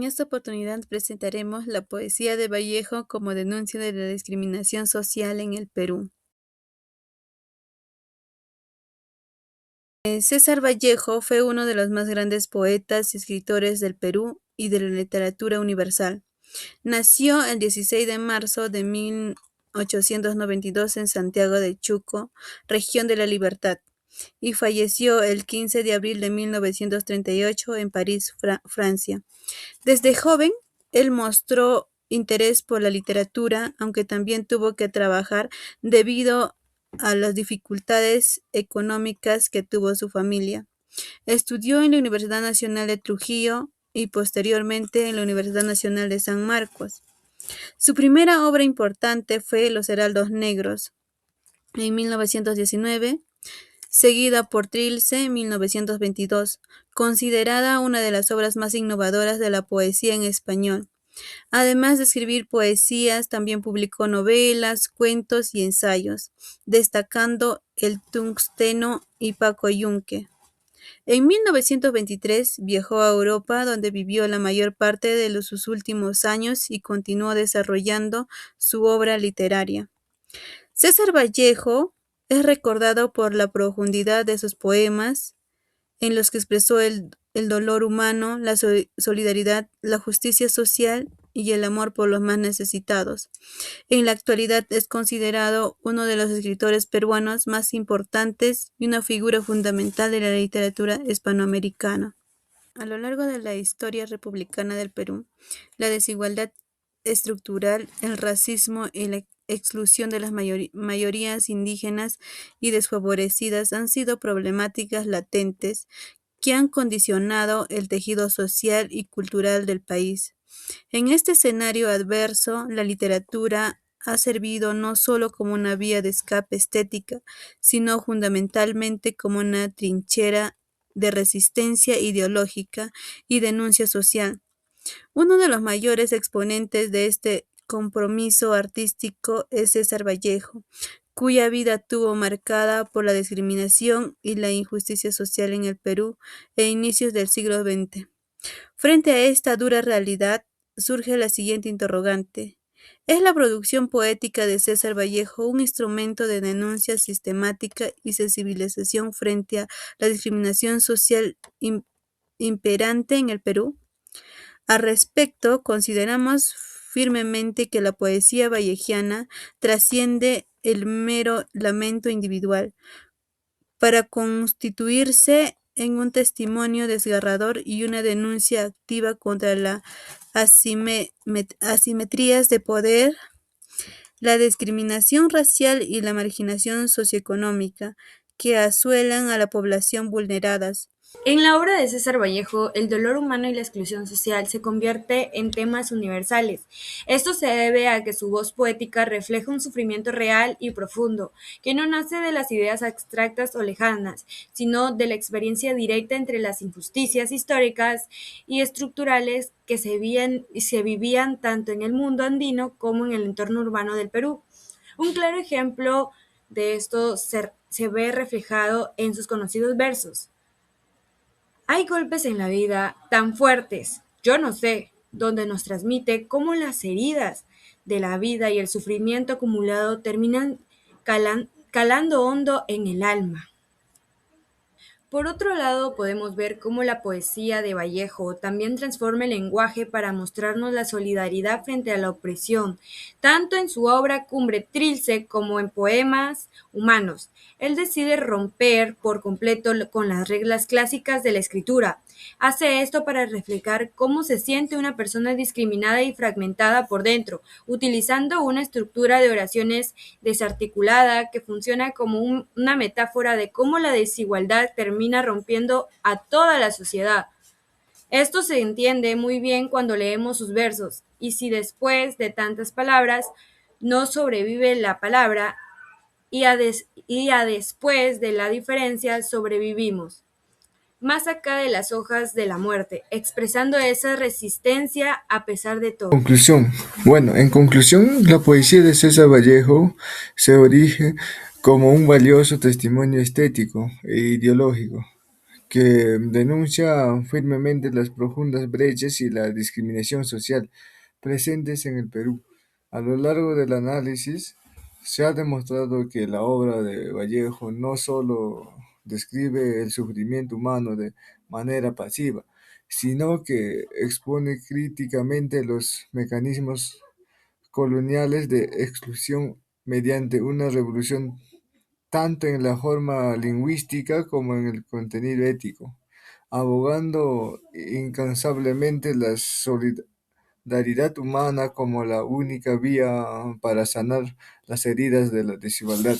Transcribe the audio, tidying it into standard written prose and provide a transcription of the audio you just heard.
En esta oportunidad presentaremos la poesía de Vallejo como denuncia de la discriminación social en el Perú. César Vallejo fue uno de los más grandes poetas y escritores del Perú y de la literatura universal. Nació el 16 de marzo de 1892 en Santiago de Chuco, región de la Libertad, y falleció el 15 de abril de 1938 en París, Francia. Desde joven, él mostró interés por la literatura, aunque también tuvo que trabajar debido a las dificultades económicas que tuvo su familia. Estudió en la Universidad Nacional de Trujillo y posteriormente en la Universidad Nacional de San Marcos. Su primera obra importante fue Los Heraldos Negros, en 1919, seguida por Trilce en 1922, considerada una de las obras más innovadoras de la poesía en español. Además de escribir poesías, también publicó novelas, cuentos y ensayos, destacando El Tungsteno y Paco Yunque. En 1923 viajó a Europa, donde vivió la mayor parte de sus últimos años y continuó desarrollando su obra literaria. César Vallejo es recordado por la profundidad de sus poemas, en los que expresó el dolor humano, la solidaridad, la justicia social y el amor por los más necesitados. En la actualidad es considerado uno de los escritores peruanos más importantes y una figura fundamental de la literatura hispanoamericana. A lo largo de la historia republicana del Perú, la desigualdad estructural, el racismo y la exclusión de las mayorías indígenas y desfavorecidas han sido problemáticas latentes que han condicionado el tejido social y cultural del país. En este escenario adverso, la literatura ha servido no solo como una vía de escape estética, sino fundamentalmente como una trinchera de resistencia ideológica y denuncia social. Uno de los mayores exponentes de este compromiso artístico es César Vallejo, cuya vida tuvo marcada por la discriminación y la injusticia social en el Perú a inicios del siglo XX. Frente a esta dura realidad, surge la siguiente interrogante: ¿es la producción poética de César Vallejo un instrumento de denuncia sistemática y sensibilización frente a la discriminación social imperante en el Perú? Al respecto, consideramos firmemente que la poesía vallejiana trasciende el mero lamento individual para constituirse en un testimonio desgarrador y una denuncia activa contra las asimetrías de poder, la discriminación racial y la marginación socioeconómica que asuelan a la población vulneradas. En la obra de César Vallejo, el dolor humano y la exclusión social se convierte en temas universales. Esto se debe a que su voz poética refleja un sufrimiento real y profundo, que no nace de las ideas abstractas o lejanas, sino de la experiencia directa entre las injusticias históricas y estructurales que se vivían tanto en el mundo andino como en el entorno urbano del Perú. Un claro ejemplo de esto se ve reflejado en sus conocidos versos. Hay golpes en la vida tan fuertes, yo no sé, donde nos transmite cómo las heridas de la vida y el sufrimiento acumulado terminan calando hondo en el alma. Por otro lado, podemos ver cómo la poesía de Vallejo también transforma el lenguaje para mostrarnos la solidaridad frente a la opresión, tanto en su obra Cumbre Trilce como en poemas humanos. Él decide romper por completo con las reglas clásicas de la escritura. Hace esto para reflejar cómo se siente una persona discriminada y fragmentada por dentro, utilizando una estructura de oraciones desarticulada que funciona como una metáfora de cómo la desigualdad termina rompiendo a toda la sociedad. Esto se entiende muy bien cuando leemos sus versos, y si después de tantas palabras no sobrevive la palabra, y a después de la diferencia sobrevivimos más acá de las hojas de la muerte, expresando esa resistencia a pesar de todo. Conclusión. Bueno, en conclusión, la poesía de César Vallejo se erige como un valioso testimonio estético e ideológico que denuncia firmemente las profundas brechas y la discriminación social presentes en el Perú. A lo largo del análisis, se ha demostrado que la obra de Vallejo no solo describe el sufrimiento humano de manera pasiva, sino que expone críticamente los mecanismos coloniales de exclusión mediante una revolución tanto en la forma lingüística como en el contenido ético, abogando incansablemente la solidaridad humana como la única vía para sanar las heridas de la desigualdad.